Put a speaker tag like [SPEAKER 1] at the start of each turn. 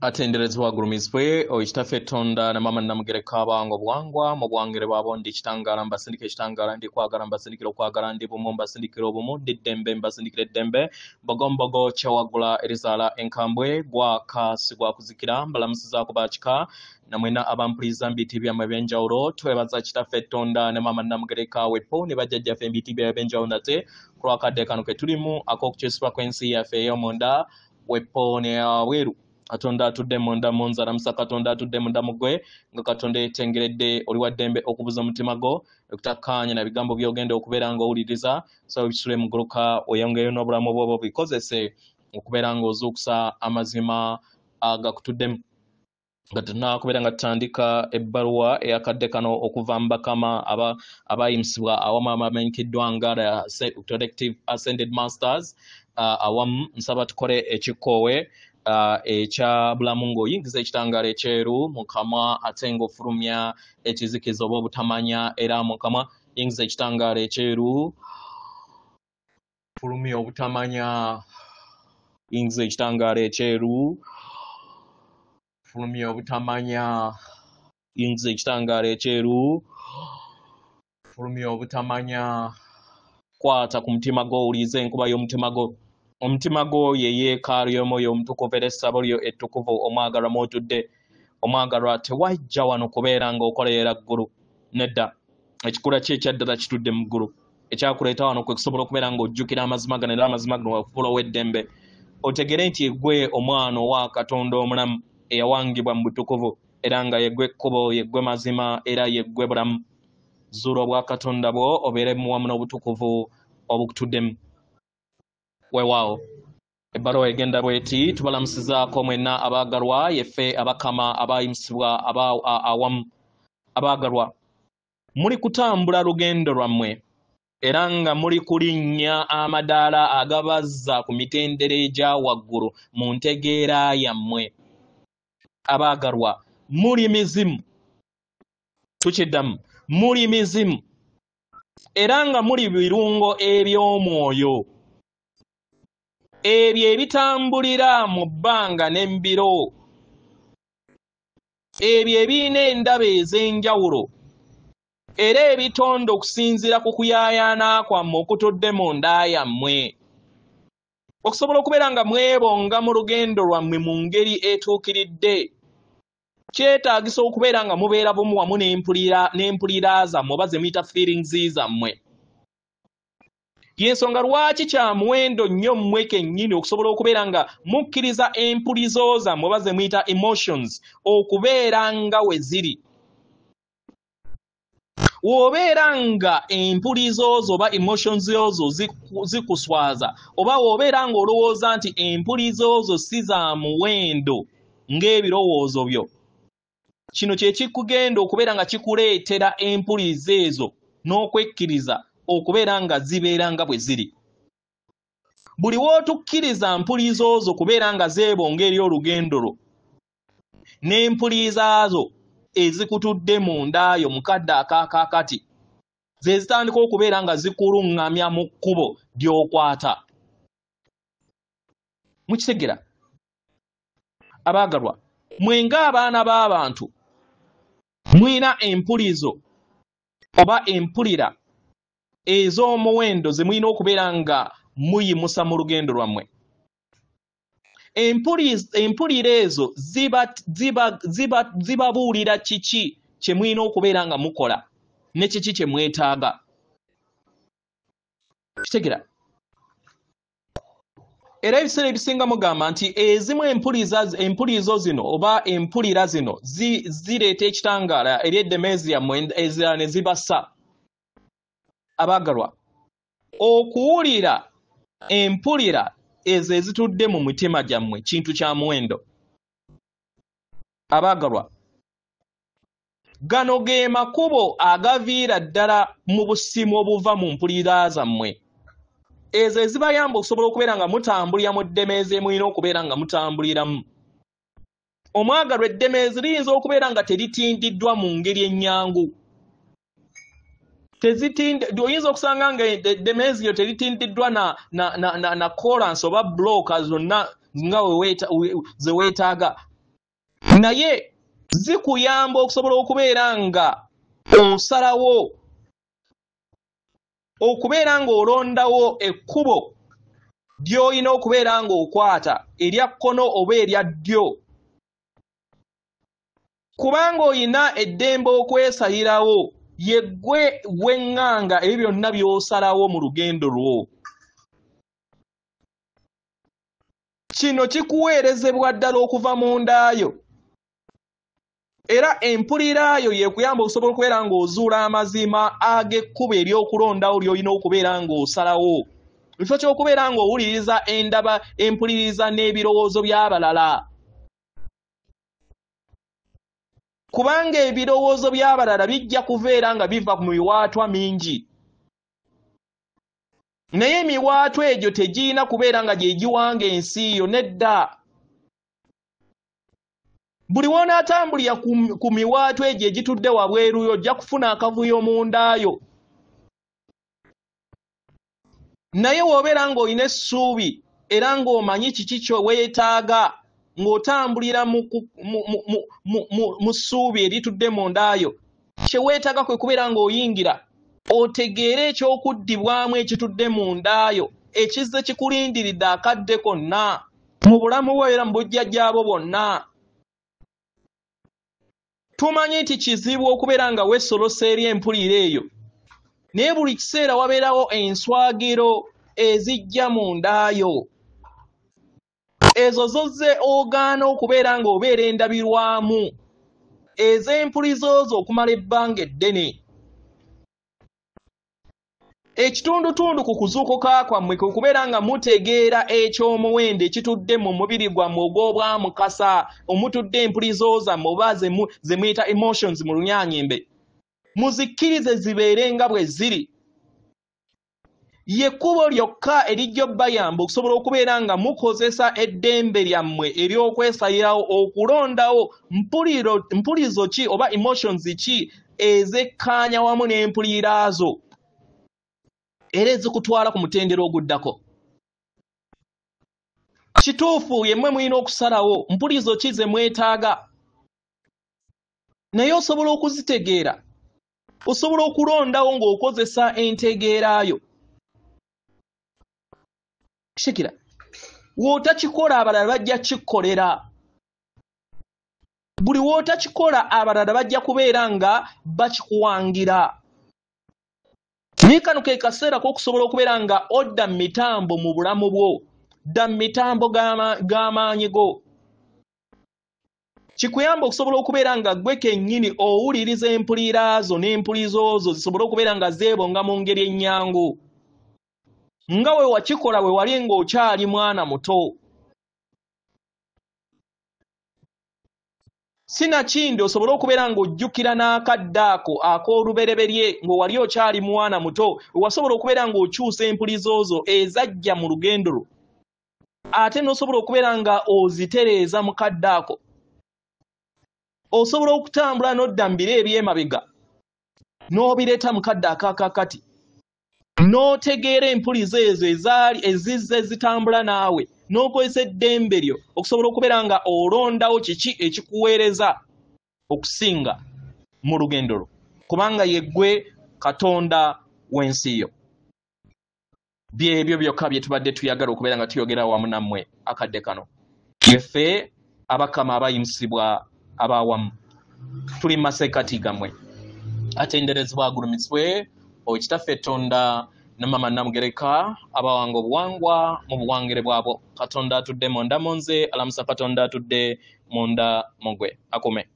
[SPEAKER 1] atenderezebwa agulumizibwe oyitafe tonda na mama namugereka abango bwangwa mu bwangere babondi kitangala mbasindike kitangala ndi kwagala mbasindikira okwagala ndi bumu mbasindikira obumu ndi ddembe mbasindikira eddembe mbogombogo kyawagula erizala enkambwe gwakasi gwakuzikira mbalamusiza kubakika namwena abampuliza mbiti byamwe byenjawulo twebaza kitafe tonda ne mama namugereka wepo ne bajjajjaffe mbiti byenjawulo nate kulwakadde kano ke tulimu ak'okukyusibwa kw'ensi yaffe ey'omunda wepo ne aweeru Katonda atudde munda munzala musa Katonda atudde munda mugwe nga Katonda etengeredde oli waddembe okubuza omutima go okutakkaanya na bigambo byogenda okubeera nga owuliriza so bisule muguluka oyongeyo n'obulamu bwo bikozese okubeera nga ozuukusa amazima agakutuddemu nga tunakubeera nga tutandika ebbaluwa eyakadde kano okuva mu bakama abayimusibwa awamu abamanyikiddwa nga Collective Ascended Masters awamu nsaba tukole ekikoowe ekya bulamu ng'oyingiza ekitangaala ekyeru mukama ate ng'ofulumya ekizikiza oba obutamanya era mukama yingiza ekitangaala ekyeru fulumya obutamanya yingiza ekitangaala ekyeru fulumya obutamanya yingiza ekitangaala ekyeru fulumya obutamanya kwata ku mutima gwo owulize enkuba y'omutima gwo omutima gwo ye yeekaalu y'omwoyo omutukuvu era essabo lyo ettukuvu omwagalwa mw'otudde omwagalwa tewajja wano kubeera ng'okoleera ggulu nedda ekikula kye ekyaddala kitudde mu ggulu ekyakuleeta wano kwe kusobola okubeera ng'ojjukira amazima gano era amazima gano wafuula ow'eddembe otegere nti yeggwe omwana owa Katonda omulamu eyawangibwa mu butukuvu era nga yeggwe ekkubo yeggwe mazima era yeggwe bulamu zuula obwa Katonda bwo obeere mu wamu n'obutukuvu obukutuddemu weewaawo ebbaluwa egenda bweti tubalamusizaako mwenna abaagalwa yeffe abakama abayimusibwa awamu abaagalwa muli kutambula lugendo lwammwe era nga muli kulinnya amadaala agabazza ku mitendera egya waggulu mu ntegeera yammwe abaagalwa muli mizimu tukiddamu muli mizimu era nga muli birungo eby'omwoyo ebyo ebitambulira mu bbanga n'embiro ebyo ebirina endaba ez'enjawulo era ebitonda okusinziira ku kuyaayaana kwammwe okutudde mu nda yammwe okusobola okubeera nga mwebonga mu lugendo lwammwe mu ngeri etuukiridde kyetaagisa okubeera nga mubeera bumu wamu n'empulira zammwe oba ze muyita feelings zammwe yensonga lwaki kya muwendo nnyo mmwe kennyini okusobola okubeera nga mukkiriza empulizo zammwe oba ze muyita emotions okubeera nga we ziri w'obeera nga empulizo zo oba emotions zo zikuswaza oba w'obeera nga olowooza nti empulizo zo si za muwendo ng'ebirowoozo byo kino kye kikugenda okubeera nga kikuleetera empulizo ezo n'okwekkiriza okubeera nga zibeera nga bwe ziri buli w'otukkiriza mpulizo zo kubeera nga zeebonga eri olugendo lwo n'empuliza zo ezikutudde mu ndaayo mukadde akaakakati ze zitandika okubeera nga zikuluŋŋamya mu kkubo ly'okwata mukitegera abaagalwa mwe ng'abaana b'abantu mwina empulizo oba empulira ez'omuwendo ze mulina okubeera nga muyimusa mu lugendo lwammwe empulira ezo zibabuulira kiki kye mulina okubeera nga mukola ne kiki kye mwetaaga kitegera era ebiseera ebisinga mugamba nti ezimu empulizo zino oba empulira zino zireeta ekitangaala eri eddemeezi yammwe ezirala ne zibassa abaagalwa okuwulira empulira ezo ezitudde mu mitima gyammwe kintu kya muwendo abaagalwa gano ge makubo agaviira ddala mu busimu obuva mu mpulira zammwe ezo ezibayamba okusobola okubeera nga mutambulira mu ddemeezi emulina okubeera nga mutambuliramu omwagalwa eddemeezi liyinza okubeera nga teritindiddwa mu ngeri ennyangu oyinza okusanga nga eddemeezi yo teritindiddwa na kolansi oba bloka zonna nga ze weetaaga naye zikuyamba okusobola okubeera nga osalawo okubeera nga olondawo ekkubo ly'olina okubeera nga okwata erya kkono oba erya ddyo, kubanga olina eddembe okwesalirawo yeggwe weŋŋanga ebyo byonna by'osalawo mu lugendo lwo. Kino kikuweerezebwa ddala okuva mu ndaayo, era empuliraayo yeekuyamba okusobola okubeera ng'ozuula amazima ag'ekkubo ery'okulondawo ly'olina okubeera ng'osalawo, mu kifo ky'okubeera ng'owuliriza endaba, empuliriza n'ebirowoozo by'abalala. Kubanga ebirowoozo by'abalala bijja kubeera nga biva mu miwaatwa mingi, naye emiwaatwa egyo tegirina kubeera nga gye giwanga ensi yo, nedda. Buli w'onaatambulira ku miwaatwa egyo egitudde wabweru ojja kufuna akavuyo mu ndaayo. Naye w'obeera ng'olina essuubi era ng'omanyi kiki kye weetaaga ng'otambulira mu ssuubi eritudde mu ndaayo, kye weetaaga kwe kubeera ng'oyingira otegeere ekyokuddibwamu ekitudde mu ndaayo ekizze kikulindiridde akadde konna mu bulamu bwo era mu bujjajjaabo bwonna. Tumanyi nti kizibu okubeera nga weesolosa eri empulira eyo, naye buli kiseera wabeerawo enswagiro ezijja mu ndaayo. Ezo zozze ogaana okubeera ng'obeera endabirwamu ez'empulizo zo okumala ebbanga eddene. Ekitundutundu ku kuzuukuka kwammwe kwe kubeera nga mutegeera eky'omuwendo ekitudde mu mubiri gwammwe ogw'obwamukasa, omutudde empulizo zammwe oba ze muyita emotions mu lunyaanyimbe, muzikkirize zibeere nga bwe ziri. Ye kkubo lyokka erijja obbayamba okusobola okubeera nga mukozesa eddembe lyammwe ery'okwesalirawo okulondawo mpulizo ki oba emotions ki ezekkaanya wamu n'empulira zo era ezikutwala ku mutendera oguddako. Kituufu yemmwe mulina okusalawo mpulizo ki ze mwetaaga, naye osobola okuzitegeera, osobola okulondawo ng'okozesa entegeeraayo. Shikira, w'otakikola abalala bajja kikkolera. Buli w'otakikola abalala bajja kubeera nga bakikuwangira. Naye kano ke kaseera k'okusobola okubeera nga odda mu mitambo mu bulamu bwo, dda mu mitambo g'amaanyi go. Kikuyamba okusobola okubeera nga ggwe kennyini owuliriza empulira zo n'empulizo zo zisobole okubeera nga zeebonga mu ngeri ennyangu. Nga we wakikola we wali ng'okyali mwana muto. Sinakindi osobole okubeera ng'ojjukira n'akadde ako ak'olubereberye ng'owali okyali mwana muto, wasobola okubeera ng'okyusa empulizo zo ezajja mu lugendo lwo, ate n'osobola okubeera nga ozitereeza mu kadde ako. Osobola okutambula n'odda mu biro eby'emabega n'obireeta mu kadde akaakakati, n'otegeera empulizo ezo ezizze zitambula naawe, n'okozesa eddembe lyo okusobola okubeera nga olondawo kiki ekikuweereza okusinga mu lugendo lwo, kubanga yeggwe Katonda w'ensi yo. Byebyo byokka bye tubadde tuyagala okubeera nga tuyogera wamu nammwe akadde kano. Yeffe abakama abayimusibwa ab'awamu tuli mu masekkati gammwe, atenderezebwa agulumisibwe Okitaffe Tonda ne Mama Namugereka abawanga obuwangwa mu buwangire bwabwo. Katonda atudde munda mu nze, alamusa Katonda atudde munda mu gwe. Akume.